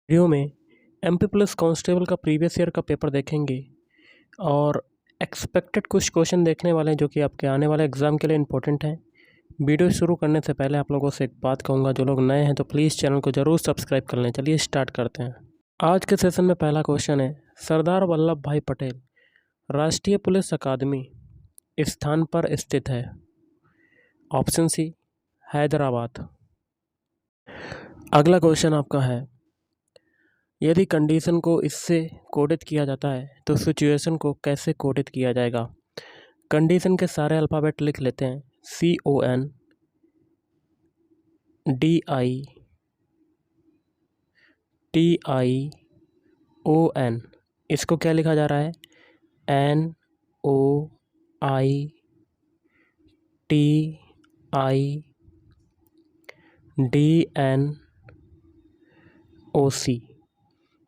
Video में MP plus constable का previous year का पेपर देखेंगे और एक्सपेक्टेड कुछ क्वेश्चन देखने वाले हैं जो कि आपके आने वाले एग्ज़ाम के लिए इंपॉर्टेंट हैं। वीडियो शुरू करने से पहले आप लोगों से एक बात कहूँगा, जो लोग नए हैं तो प्लीज़ चैनल को ज़रूर सब्सक्राइब कर लें। चलिए स्टार्ट करते हैं। आज के सेशन में पहला क्वेश्चन है, सरदार वल्लभ भाई पटेल राष्ट्रीय पुलिस अकादमी स्थान पर स्थित है? Option C Hyderabad. अगला क्वेश्चन आपका है, यदि कंडीशन को इससे कोडित किया जाता है तो सिचुएशन को कैसे कोडित किया जाएगा? कंडीशन के सारे अल्फ़ाबेट लिख लेते हैं। CON DITION, इसको क्या लिखा जा रहा है? NOITIDNOC।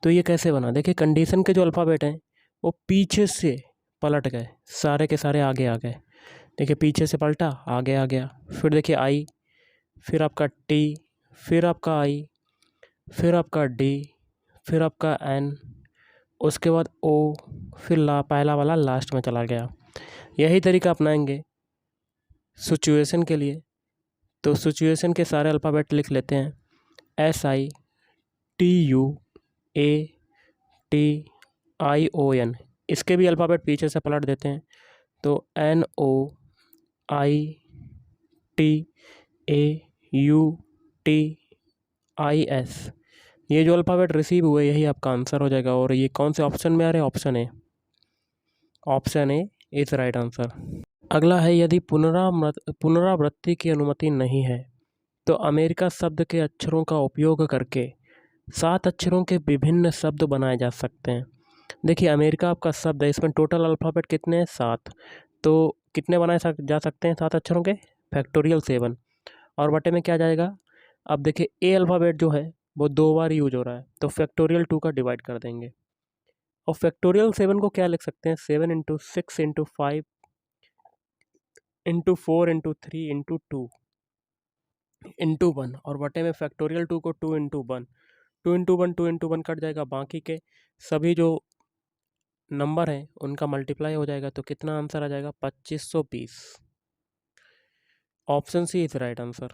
तो ये कैसे बना? देखिए, कंडीशन के जो अल्फ़ाबेट हैं वो पीछे से पलट गए, सारे के सारे आगे आ गए। देखिए, पीछे से पलटा, आगे आ गया। फिर देखिए आई, फिर आपका टी, फिर आपका आई, फिर आपका डी, फिर आपका एन, उसके बाद ओ, फिर पहला वाला लास्ट में चला गया। यही तरीका अपनाएंगे सिचुएशन के लिए। तो सिचुएशन के सारे अल्फ़ाबेट लिख लेते हैं। SITUATION, इसके भी अल्फ़ाबेट पीछे से पलट देते हैं। तो NOITAUTIS, ये जो अल्फ़ाबेट रिसीव हुए यही आपका आंसर हो जाएगा। और ये कौन से ऑप्शन में आ रहे हैं? Option A. Option A is right answer. अगला है, यदि पुनरावृत्ति की अनुमति नहीं है तो अमेरिका शब्द के अक्षरों का उपयोग करके 7 अक्षरों के विभिन्न शब्द बनाए जा सकते हैं। देखिए, अमेरिका आपका शब्द है, इसमें टोटल अल्फ़ाबेट कितने हैं? 7। तो कितने बनाए जा सकते हैं 7 अक्षरों के? फैक्टोरियल 7। और बटे में क्या जाएगा? अब देखिए, ए अल्फ़ाबेट जो है वो 2 बार यूज हो रहा है, तो फैक्टोरियल 2 का डिवाइड कर देंगे। और फैक्टोरियल 7 को क्या लिख सकते हैं? 7 × 6 × 5 × 4 × 3 × 2 × 1। और बटे में फैक्टोरियल 2 को 2 × 1, 2 × 1 2 × 1 कट जाएगा। बाकी के सभी जो नंबर हैं उनका मल्टीप्लाई हो जाएगा। तो कितना आंसर आ जाएगा? 2520। Option C is right answer.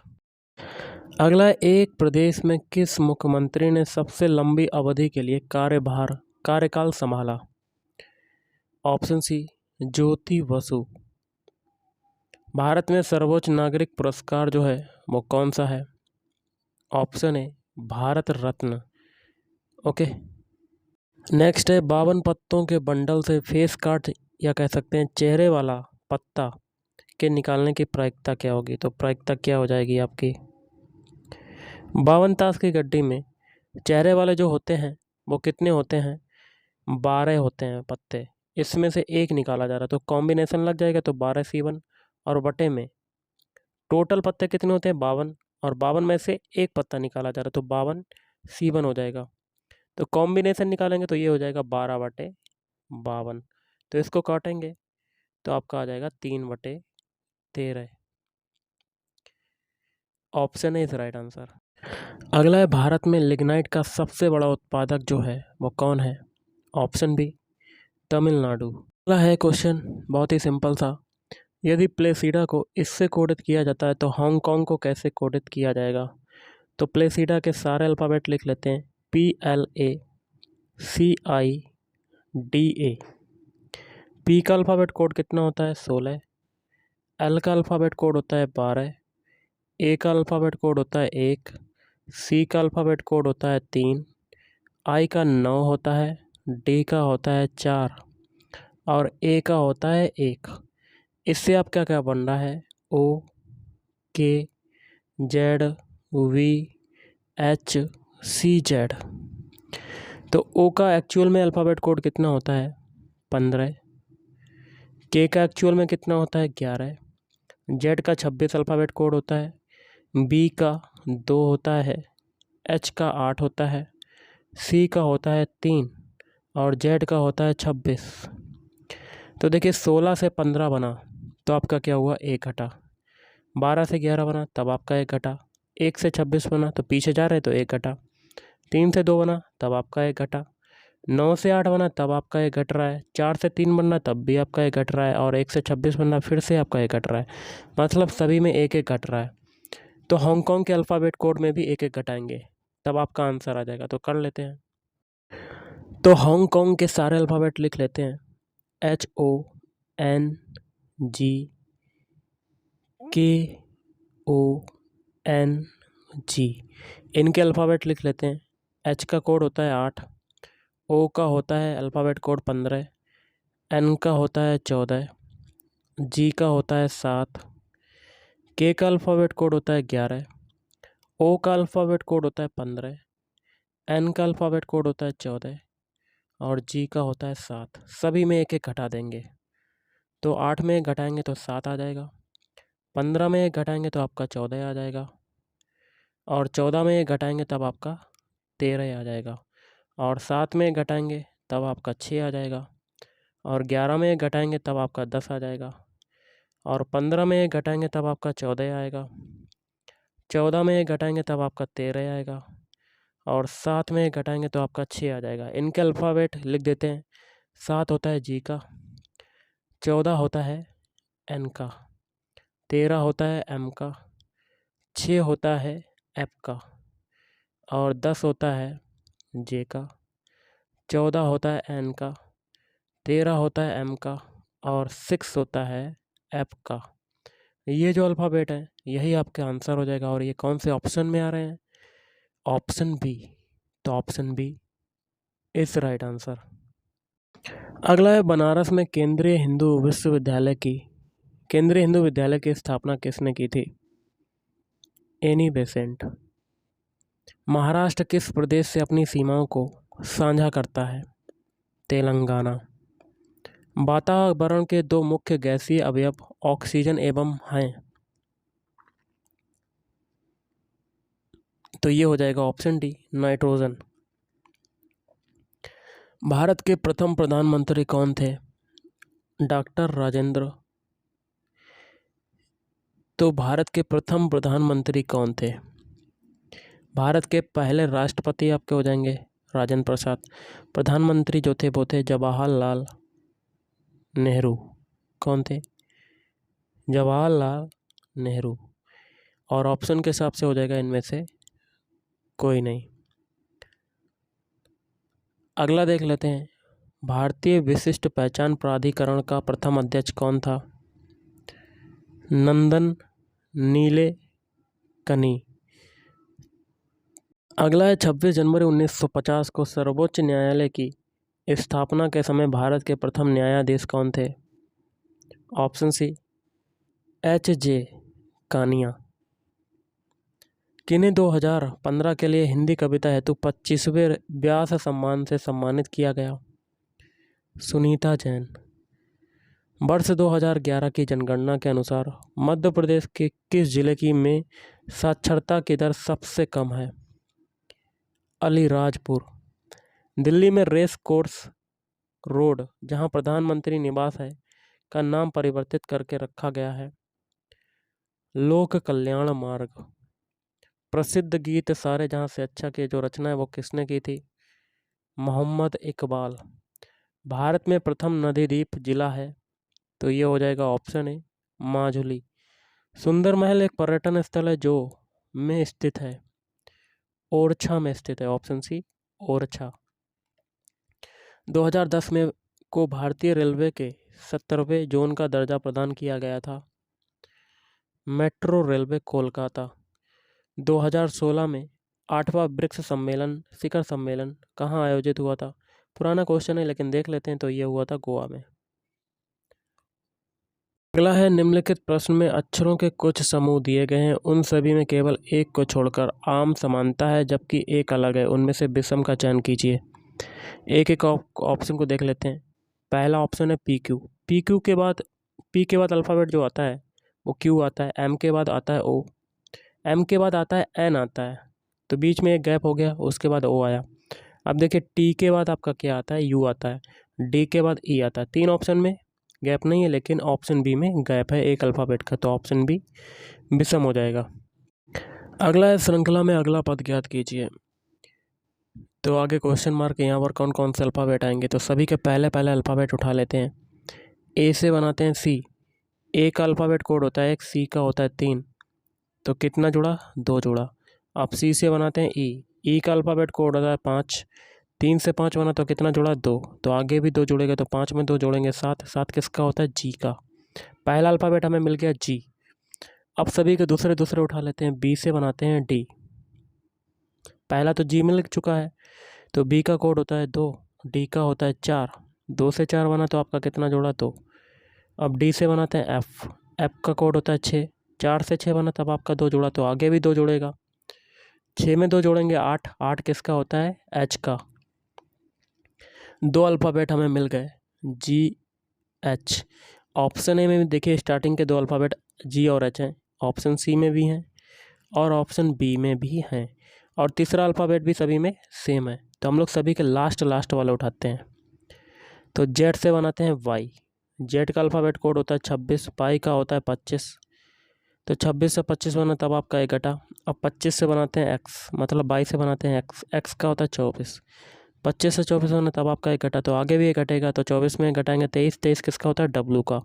अगला, एक प्रदेश में किस मुख्यमंत्री ने सबसे लंबी अवधि के लिए कार्यकाल संभाला? Option C Jyoti Basu. भारत में सर्वोच्च नागरिक पुरस्कार जो है वो कौन सा है? Option A Bharat Ratna. Okay, next है, 52 पत्तों के बंडल से फेस काट या कह सकते हैं चेहरे वाला पत्ता के निकालने की प्रायिकता क्या होगी? तो प्रायिकता क्या हो जाएगी आपकी? 52 ताश की गड्डी में चेहरे वाले जो होते हैं वो कितने होते हैं? 12 होते हैं पत्ते। इसमें से एक निकाला जा रहा है तो कॉम्बिनेशन लग जाएगा, तो 12C1। और बटे में टोटल पत्ते कितने होते हैं? 52। और 52 में से एक पत्ता निकाला जा रहा है तो 52C1 हो जाएगा। तो कॉम्बिनेशन निकालेंगे तो ये हो जाएगा 12/52। तो इसको काटेंगे तो आपका आ जाएगा 3/13। Option is right answer. अगला है, भारत में लिग्नाइट का सबसे बड़ा उत्पादक जो है वो कौन है? Option B Tamil Nadu. अगला है क्वेश्चन बहुत ही सिंपल सा, यदि प्लेसीडा को इससे कोडित किया जाता है तो हांगकांग को कैसे कोडित किया जाएगा? तो प्लेसीडा के सारे अल्फ़ाबेट लिख लेते हैं। PLACIDA। पी का अल्फ़ाबेट कोड कितना होता है? 16। एल का अल्फ़ाबेट कोड होता है 12। ए का अल्फ़ाबेट कोड होता है 1। सी का अल्फ़ाबेट कोड होता है 3। आई का 9 होता है। डी का होता है 4 और ए का होता है 1। इससे आप क्या क्या बन रहा है? OKZVHCZ। तो ओ का एक्चुअल में अल्फ़ाबेट कोड कितना होता है? 15। के का एक्चुअल में कितना होता है? 11। जेड का 26 अल्फ़ाबेट कोड होता है। बी का 2 होता है। एच का 8 होता है। सी का होता है 3 और जेड का होता है 26। तो देखिए, 16 से 15 बना तो आपका क्या हुआ? 1 घटा। 12 से 11 बना तब आपका 1 घटा। 1 से 26 बना तो पीछे जा रहे तो 1 घटा। 3 से 2 बना तब आपका 1 घटा, 9 से 8 बना तब आपका 1 घट रहा है, 4 से 3 बनना तब भी आपका 1 घट रहा है, और 1 से 26 बनना फिर से आपका 1 घट रहा है। मतलब सभी में 1-1 घट रहा है। तो हांगकांग के अल्फ़ाबेट कोड में भी 1-1 घटाएंगे, तब आपका आंसर आ जाएगा। तो कर लेते हैं। तो हांगकांग के सारे अल्फ़ाबेट लिख लेते हैं। HONGKONG, इनके अल्फ़ाबेट लिख लेते हैं। H का कोड होता है 8, O का होता है अल्फ़ाबेट कोड 15, N का होता है 14, G का होता है 7, K का अल्फ़ाबेट कोड होता है 11, O का अल्फ़ाबेट कोड होता है 15, N का अल्फ़ाबेट कोड होता है 14 और G का होता है 7। सभी में 1-1 घटा देंगे। तो 8 में 1 घटाएंगे तो 7 आ जाएगा, 15 में 1 घटाएंगे तो आपका 14 आ जाएगा, और 14 में 1 घटाएंगे तब आपका 13 आ जाएगा, और 7 में 1 घटाएंगे तब आपका 6 आ जाएगा, और 11 में 1 घटाएंगे तब आपका 10 आ जाएगा, और 15 में 1 घटाएंगे तब आपका 14 आएगा, 14 में 1 घटाएंगे तब आपका 13 आएगा, और 7 में 1 घटाएंगे तो आपका 6 आ जाएगा। इनके अल्फ़ाबेट लिख देते हैं। 7 होता है जी का, 14 होता है एन का, 13 होता है एम का, 6 होता है एफ का, और 10 होता है जे का, 14 होता है एन का, 13 होता है एम का, और 6 होता है एफ का। ये जो अल्फ़ाबेट है यही आपका आंसर हो जाएगा। और ये कौन से ऑप्शन में आ रहे हैं? Option B. तो option B is right answer. अगला है बनारस में केंद्रीय हिंदू विश्वविद्यालय की स्थापना किसने की थी? Annie Besant. महाराष्ट्र किस प्रदेश से अपनी सीमाओं को साझा करता है? तेलंगाना। वातावरण के 2 मुख्य गैसीय अवयव ऑक्सीजन एवं हैं। तो ये हो जाएगा ऑप्शन डी, नाइट्रोजन। भारत के प्रथम प्रधानमंत्री कौन थे? डॉक्टर राजेंद्र। तो भारत के प्रथम प्रधानमंत्री कौन थे? भारत के पहले राष्ट्रपति आपके हो जाएंगे राजेंद्र प्रसाद। प्रधानमंत्री जो थे वो थे जवाहरलाल नेहरू। कौन थे? जवाहरलाल नेहरू। और ऑप्शन के हिसाब से हो जाएगा इनमें से कोई नहीं। अगला देख लेते हैं। भारतीय विशिष्ट पहचान प्राधिकरण का प्रथम अध्यक्ष कौन था? नंदन नीलेकनी। अगला है 26 जनवरी 1950 को सर्वोच्च न्यायालय की स्थापना के समय भारत के प्रथम न्यायाधीश कौन थे? Option C, H.J. कानिया। किन्हें 2015 के लिए हिंदी कविता हेतु 25वें व्यास सम्मान से सम्मानित किया गया? सुनीता जैन। वर्ष 2011 की जनगणना के अनुसार मध्य प्रदेश के किस जिले की में साक्षरता की दर सबसे कम है? अलीराजपुर। दिल्ली में रेस कोर्स रोड, जहां प्रधानमंत्री निवास है, का नाम परिवर्तित करके रखा गया है? लोक कल्याण मार्ग। प्रसिद्ध गीत सारे जहां से अच्छा की जो रचना है वो किसने की थी? मोहम्मद इकबाल। भारत में प्रथम नदी द्वीप जिला है? तो ये हो जाएगा ऑप्शन है माजुली। सुंदर महल एक पर्यटन स्थल है जो में स्थित है? ओरछा में स्थित है। ऑप्शन सी, ओरछा। 2010 में को भारतीय रेलवे के 70वें जोन का दर्जा प्रदान किया गया था? Metro railway Kolkata. 2016 में 8वां ब्रिक्स शिखर सम्मेलन कहाँ आयोजित हुआ था? पुराना क्वेश्चन है लेकिन देख लेते हैं। तो ये हुआ था गोवा में। अगला है निम्नलिखित प्रश्न में अक्षरों के कुछ समूह दिए गए हैं, उन सभी में केवल एक को छोड़कर आम समानता है जबकि एक अलग है, उनमें से विषम का चयन कीजिए। एक एक ऑप्शन को देख लेते हैं। पहला ऑप्शन है PQ। PQ के बाद P के बाद अल्फ़ाबेट जो आता है वो Q आता है, M के बाद आता है O, M के बाद आता है N आता है, तो बीच में एक गैप हो गया, उसके बाद O आया। अब देखिए T के बाद आपका क्या आता है? U आता है, D के बाद E आता है। 3 ऑप्शन में गैप नहीं है लेकिन ऑप्शन बी में गैप है एक अल्फ़ाबेट का, तो ऑप्शन बी विषम हो जाएगा। अगला है श्रृंखला में अगला पद ज्ञात कीजिए। तो आगे क्वेश्चन मार्क, यहाँ पर कौन कौन से अल्फ़ाबेट आएंगे, तो सभी के पहले पहले अल्फ़ाबेट उठा लेते हैं। ए से बनाते हैं सी। ए का अल्फ़ाबेट कोड होता है 1, सी का होता है 3, तो कितना जुड़ा, 2 जुड़ा। अब सी से बनाते हैं ई। ई का अल्फ़ाबेट कोड होता है 5, 3 से 5 बना तो कितना जुड़ा, 2, तो आगे भी 2 जुड़ेगा, तो 5 में 2 जोड़ेंगे 7, 7 किसका होता है, जी का। पहला अल्फ़ाबेट हमें मिल गया जी। अब सभी के दूसरे दूसरे उठा लेते हैं। बी से बनाते हैं डी। पहला तो जी मिल चुका है, तो बी का कोड होता है 2, डी का होता है 4, 2 से 4 बना तो आपका कितना जोड़ा, 2। अब डी से बनाते हैं एफ। एफ का कोड होता है 6, 4 से 6 बना तब आपका 2 जोड़ा, तो आगे भी 2 जोड़ेगा। 6 में 2 जोड़ेंगे 8, 8 किसका होता है, एच का। 2 अल्फ़ाबेट हमें मिल गए, जी एच। ऑप्शन ए में भी देखिए स्टार्टिंग के 2 अल्फ़ाबेट जी और एच हैं, ऑप्शन सी में भी हैं और ऑप्शन बी में भी हैं, और तीसरा अल्फ़ाबेट भी सभी में सेम है, तो हम लोग सभी के लास्ट वाले उठाते हैं। तो जेड से बनाते हैं वाई। जेड का अल्फ़ाबेट कोड होता है 26, वाई का होता है 25, तो 26 से 25 बना तब आपका एक घटा। अब 25 से बनाते हैं एक्स, मतलब वाई से बनाते हैं एक्स। एक्स का होता है 24, 25 से 24 बना तब आपका एक घटा, तो आगे भी एक घटेगा, तो 24 में घटाएंगे 23, 23 किसका होता है, डब्लू का।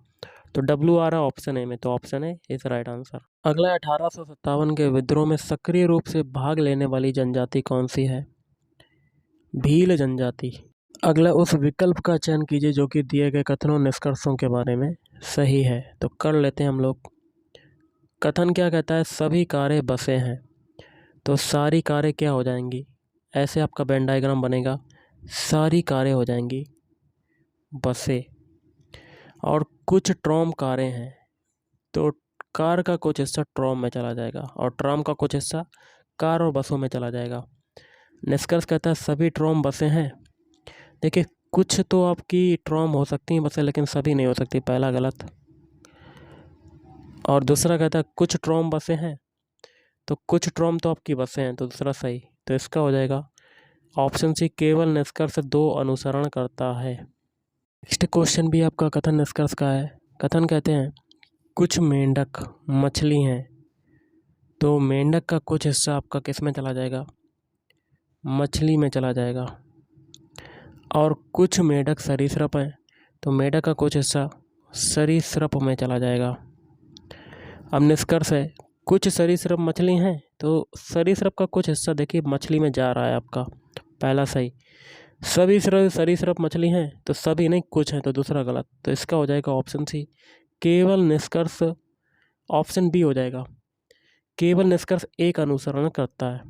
तो डब्लू आ रहा है ऑप्शन ए में, तो option A is right answer. अगला 1857 के विद्रोह में सक्रिय रूप से भाग लेने वाली जनजाति कौन सी है, भील जनजाति। अगला उस विकल्प का चयन कीजिए जो कि दिए गए कथनों निष्कर्षों के बारे में सही है, तो कर लेते हैं हम लोग। कथन क्या कहता है, सभी कारें बसें हैं, तो सारी कारें क्या हो जाएंगी, ऐसे आपका वेन डायग्राम बनेगा, सारी कारें हो जाएंगी बसें। और कुछ ट्राम कारें हैं, तो कार का कुछ हिस्सा ट्राम में चला जाएगा और ट्राम का कुछ हिस्सा कार और बसों में चला जाएगा। निष्कर्ष कहता है सभी ट्राम बसें हैं। देखिए कुछ तो आपकी ट्राम हो सकती हैं बसें, लेकिन सभी नहीं हो सकती, पहला गलत। और दूसरा कहता है कुछ ट्राम बसें हैं, तो कुछ ट्राम तो आपकी बसें हैं, तो दूसरा सही, तो इसका हो जाएगा ऑप्शन सी, केवल निष्कर्ष 2 अनुसरण करता है। नेक्स्ट क्वेश्चन भी आपका कथन निष्कर्ष का है। कथन कहते हैं कुछ मेंढक मछली हैं, तो मेंढक का कुछ हिस्सा आपका किस में चला जाएगा, मछली में चला जाएगा। और कुछ मेंढक सरीसृप हैं, तो मेंढक का कुछ हिस्सा सरीसृप में चला जाएगा। अब निष्कर्ष है कुछ सरीसृप मछली हैं, तो सरीसृप का कुछ हिस्सा देखिए मछली में जा रहा है आपका, पहला सही। सभी सरीसृप मछली हैं, तो सभी नहीं कुछ हैं, तो दूसरा गलत, तो इसका हो जाएगा ऑप्शन सी, केवल निष्कर्ष। ऑप्शन बी हो जाएगा, केवल निष्कर्ष एक अनुसरण करता है।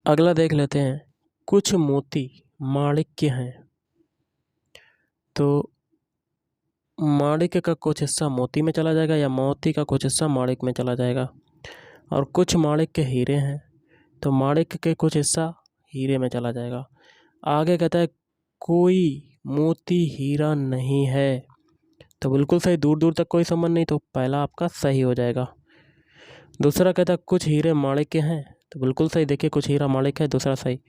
अगला देख लेते हैं, कुछ मोती माणिक्य हैं, तो माणिक्य का कुछ हिस्सा मोती में चला जाएगा या मोती का कुछ हिस्सा माणिक्य में चला जाएगा। और कुछ माणिक्य हीरे हैं, तो माणिक्य के कुछ हिस्सा हीरे में चला जाएगा। आगे कहता है कोई मोती हीरा नहीं है, तो बिल्कुल सही, दूर दूर तक कोई संबंध नहीं, तो पहला आपका सही हो जाएगा। दूसरा कहता है कुछ हीरे माणिक्य हैं, तो बिल्कुल सही, देखिए कुछ हीरा माणिक्य है, दूसरा सही,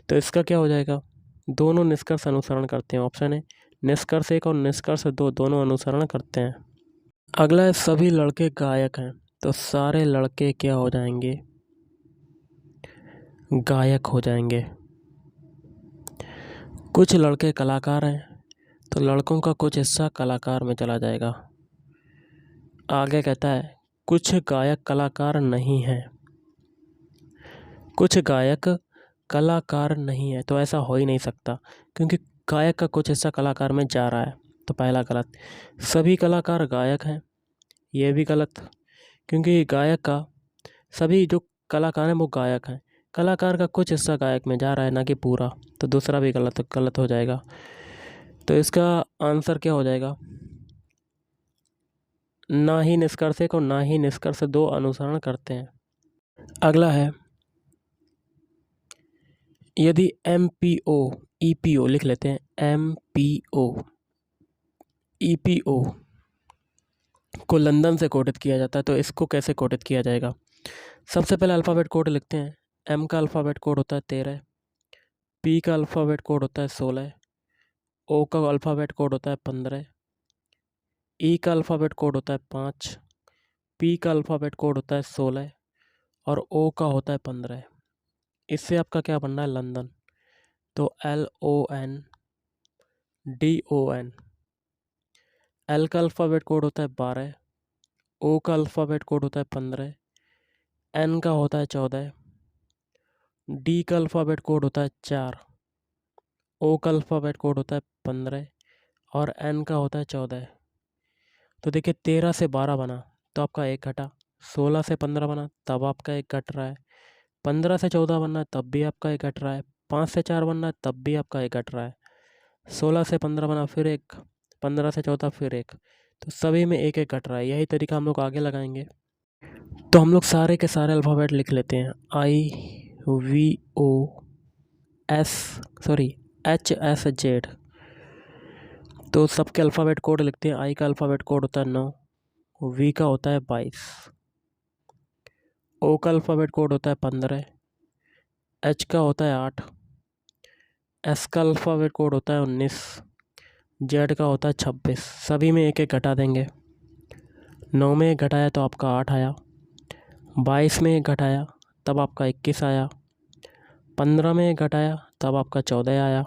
तो इसका क्या हो जाएगा, दोनों निष्कर्ष अनुसरण करते हैं, ऑप्शन है निष्कर्ष 1 और निष्कर्ष 2 दोनों अनुसरण करते हैं। अगला है सभी लड़के गायक हैं, तो सारे लड़के क्या हो जाएंगे, गायक हो जाएंगे। कुछ लड़के कलाकार हैं, तो लड़कों का कुछ हिस्सा कलाकार में चला जाएगा। आगे कहता है कुछ गायक कलाकार नहीं हैं, कुछ गायक कलाकार नहीं है, तो ऐसा हो ही नहीं सकता, क्योंकि गायक का कुछ हिस्सा कलाकार में जा रहा है, तो पहला गलत। सभी कलाकार गायक हैं, ये भी गलत, क्योंकि गायक का सभी जो कलाकार हैं वो गायक हैं, कलाकार का कुछ हिस्सा गायक में जा रहा है, ना कि पूरा, तो दूसरा भी गलत हो जाएगा। तो इसका आंसर क्या हो जाएगा, ना ही निष्कर्ष 1 और ना ही निष्कर्ष 2 अनुसरण करते हैं। अगला है यदि MPO EPO लिख लेते हैं, MPO EPO को लंदन से कोडित किया जाता है, तो इसको कैसे कोडित किया जाएगा। सबसे पहले अल्फ़ाबेट कोड लिखते हैं। M का अल्फ़ाबेट कोड होता है 13, P का अल्फ़ाबेट कोड होता है 16, O का अल्फ़ाबेट कोड होता है 15, E का अल्फ़ाबेट कोड होता है 5, P का अल्फ़ाबेट कोड होता है 16 और O का होता है 15। इससे आपका क्या बनना है, लंदन। तो LONDON। L का अल्फ़ाबेट कोड होता है 12, O का अल्फ़ाबेट कोड होता है 15, N का होता है 14, D का अल्फ़ाबेट कोड होता है 4, O का अल्फ़ाबेट कोड होता है 15 और N का होता है 14। तो देखिए 13 से 12 बना तो आपका एक घटा, 16 से 15 बना तब आपका एक घट रहा है, 15 से 14 बनना है तब भी आपका एक घट रहा है, 5 से 4 बनना है तब भी आपका एक घट रहा है, 16 से 15 बना फिर एक, 15 से 14 फिर एक, तो सभी में एक एक घट रहा है। यही तरीका हम लोग आगे लगाएंगे। तो हम लोग सारे के सारे अल्फ़ाबेट लिख लेते हैं, HHZ। तो सबके अल्फ़ाबेट कोड लिखते हैं। I का अल्फ़ाबेट कोड होता है 9, V का होता है 22, O का अल्फ़ाबेट कोड होता है 15, H का होता है 8, S का अल्फ़ाबेट कोड होता है 19, Z का होता है 26। सभी में एक एक घटा देंगे। 9 में एक घटाया तो आपका 8 आया, 22 में एक घटाया तब आपका 21 आया, 15 में एक घटाया तब आपका 14 आया,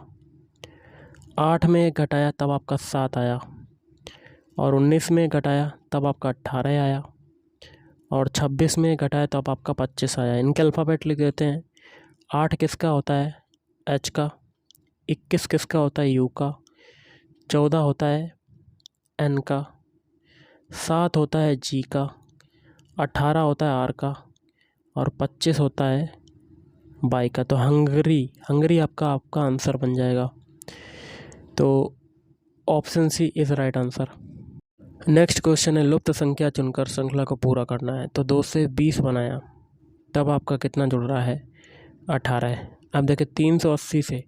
8 में एक घटाया तब आपका 7 आया और 19 में घटाया तब आपका 18 आया और 26 में घटाया तब आपका 25 आया। इनके अल्फ़ाबेट लिख देते हैं। 8 किसका होता है? H का। 21 किसका होता है? U का। 14 होता है N का। 7 होता है G का। 18 होता है R का और 25 होता है Y का। तो हंगरी आपका आंसर बन जाएगा। तो option C is right answer. Next question है, लुप्त संख्या चुनकर श्रृंखला को पूरा करना है। तो 2 से 20 बनाया तब आपका कितना जुड़ रहा है? 18। अब देखिए 380 से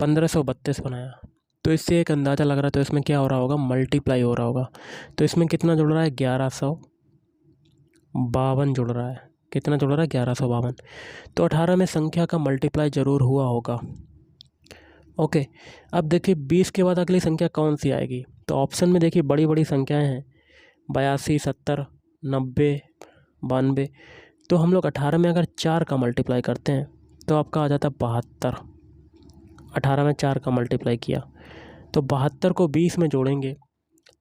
1532 बनाया तो इससे एक अंदाज़ा लग रहा है, तो इसमें क्या हो रहा होगा? मल्टीप्लाई हो रहा होगा। तो इसमें कितना जुड़ रहा है? 1152 जुड़ रहा है। कितना जुड़ रहा है? 1152। तो 18 में संख्या का मल्टीप्लाई ज़रूर हुआ होगा। ओके, अब देखिए 20 के बाद अगली संख्या कौन सी आएगी? तो ऑप्शन में देखिए बड़ी बड़ी संख्याएं हैं, 82, 70, 90, 92। तो हम लोग 18 में अगर 4 का मल्टीप्लाई करते हैं तो आपका आ जाता है 72। 18 में 4 का मल्टीप्लाई किया तो 72 को 20 में जोड़ेंगे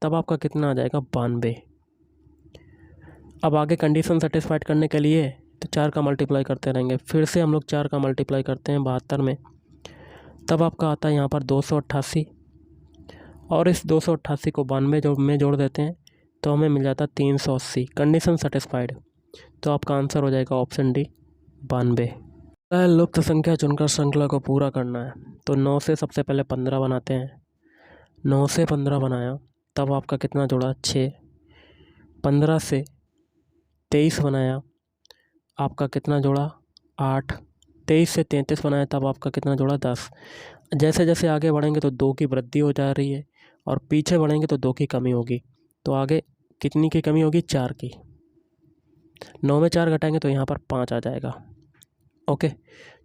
तब आपका कितना आ जाएगा? 92। अब आगे कंडीशन सेटिस्फाइड करने के लिए तो 4 का मल्टीप्लाई करते रहेंगे। फिर से हम लोग 4 का मल्टीप्लाई करते हैं 72 में, तब आपका आता है यहाँ पर 288 और इस 288 को 92 में जोड़ देते हैं तो हमें मिल जाता है 380। Condition satisfied. तो आपका आंसर हो जाएगा ऑप्शन डी, 92। लुप्त संख्या चुनकर श्रृंखला को पूरा करना है। तो 9 से सबसे पहले 15 बनाते हैं। 9 से 15 बनाया तब आपका कितना जुड़ा? 6। 15 से 23 बनाया, आपका कितना जुड़ा? 8। 23 से 33 बनाया तब आपका कितना जुड़ा? 10। जैसे जैसे आगे बढ़ेंगे तो 2 की वृद्धि हो जा रही है और पीछे बढ़ेंगे तो 2 की कमी होगी। तो आगे कितनी की कमी होगी? 4 की। 9 में 4 घटाएंगे तो यहाँ पर 5 आ जाएगा। ओके,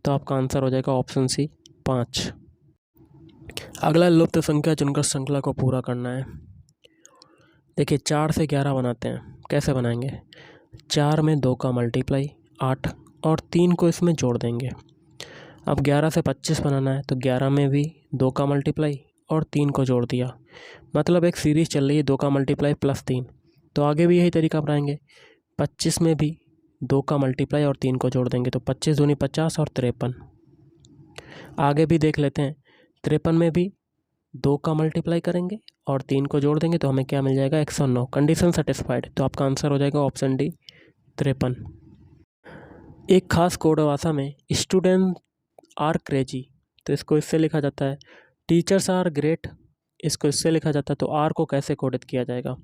तो आपका आंसर हो जाएगा ऑप्शन सी, 5। अगला लुप्त संख्या चुनकर श्रृंखला को पूरा करना है। देखिए 4 से 11 बनाते हैं। कैसे बनाएंगे? 4 में 2 का मल्टीप्लाई 8 और 3 को इसमें जोड़ देंगे। अब 11 से 25 बनाना है तो 11 में भी 2 का मल्टीप्लाई और 3 को जोड़ दिया। मतलब एक सीरीज़ चल रही है, 2 का मल्टीप्लाई प्लस 3। तो आगे भी यही तरीका अपनाएंगे। 25 में भी 2 का मल्टीप्लाई और 3 को जोड़ देंगे तो 25 दूनी 50 और 53। आगे भी देख लेते हैं। 53 में भी 2 का मल्टीप्लाई करेंगे और 3 को जोड़ देंगे तो हमें क्या मिल जाएगा? 109। Condition satisfied. तो आपका आंसर हो जाएगा ऑप्शन डी, 53। एक खास कोड भाषा में स्टूडेंट आर क्रेजी, तो इसको इससे लिखा जाता है। टीचर्स आर ग्रेट, इसको इससे लिखा जाता है। तो आर को कैसे कोडित किया जाएगा?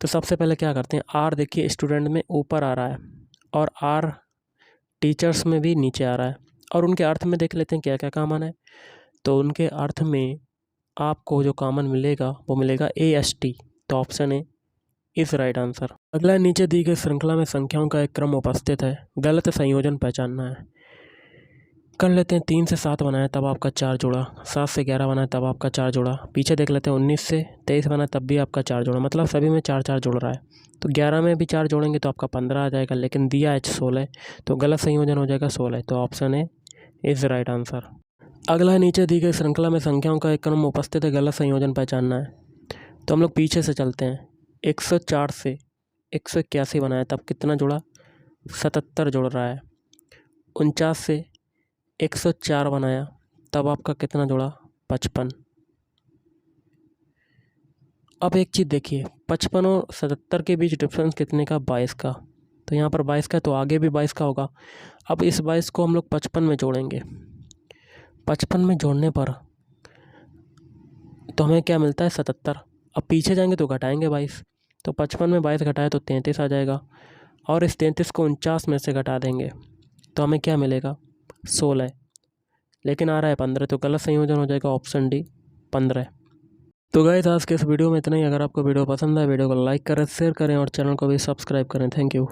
तो सबसे पहले क्या करते हैं, आर देखिए स्टूडेंट में ऊपर आ रहा है और आर टीचर्स में भी नीचे आ रहा है और उनके अर्थ में देख लेते हैं क्या क्या कॉमन है। तो उनके अर्थ में आपको जो कॉमन मिलेगा वो मिलेगा AST। तो ऑप्शन ए इस राइट आंसर। अगला, नीचे दी गई श्रृंखला में संख्याओं का एक क्रम उपस्थित है, गलत संयोजन पहचानना है। कर लेते हैं। 3 से 7 बनाया तब आपका 4 जुड़ा, 7 से 11 बनाया तब आपका 4 जुड़ा। पीछे देख लेते हैं 19 से 23 बनाया तब भी आपका 4 जुड़ा, मतलब सभी में 4 4 जुड़ रहा है। तो 11 में भी 4 जोड़ेंगे तो आपका 15 आ जाएगा, लेकिन दिया है 16, तो गलत संयोजन हो जाएगा 16। तो option A is right answer. अगला है नीचे दी गई श्रृंखला में संख्याओं का एक क्रम उपस्थित है, गलत संयोजन पहचानना है। तो हम लोग पीछे से चलते हैं। 104 से 181 बनाया तब कितना जुड़ा? 77 जुड़ रहा है। 49 से 104 बनाया तब आपका कितना जुड़ा? 55। अब एक चीज़ देखिए, 55 और 77 के बीच डिफरेंस कितने का? 22 का। तो यहाँ पर 22 का है तो आगे भी 22 का होगा। अब इस 22 को हम लोग 55 में जोड़ेंगे। 55 में जोड़ने पर तो हमें क्या मिलता है? 77। अब पीछे जाएंगे तो घटाएंगे 22, तो 55 में 22 घटाए तो 33 आ जाएगा। और इस 33 को 49 में से घटा देंगे तो हमें क्या मिलेगा? 16। लेकिन आ रहा है 15, तो गलत संयोजन हो जाएगा ऑप्शन डी 15। तो गाइस आज के इस वीडियो में इतना ही। अगर आपको वीडियो पसंद है, वीडियो को लाइक करें, शेयर करें और चैनल को भी सब्सक्राइब करें। Thank you.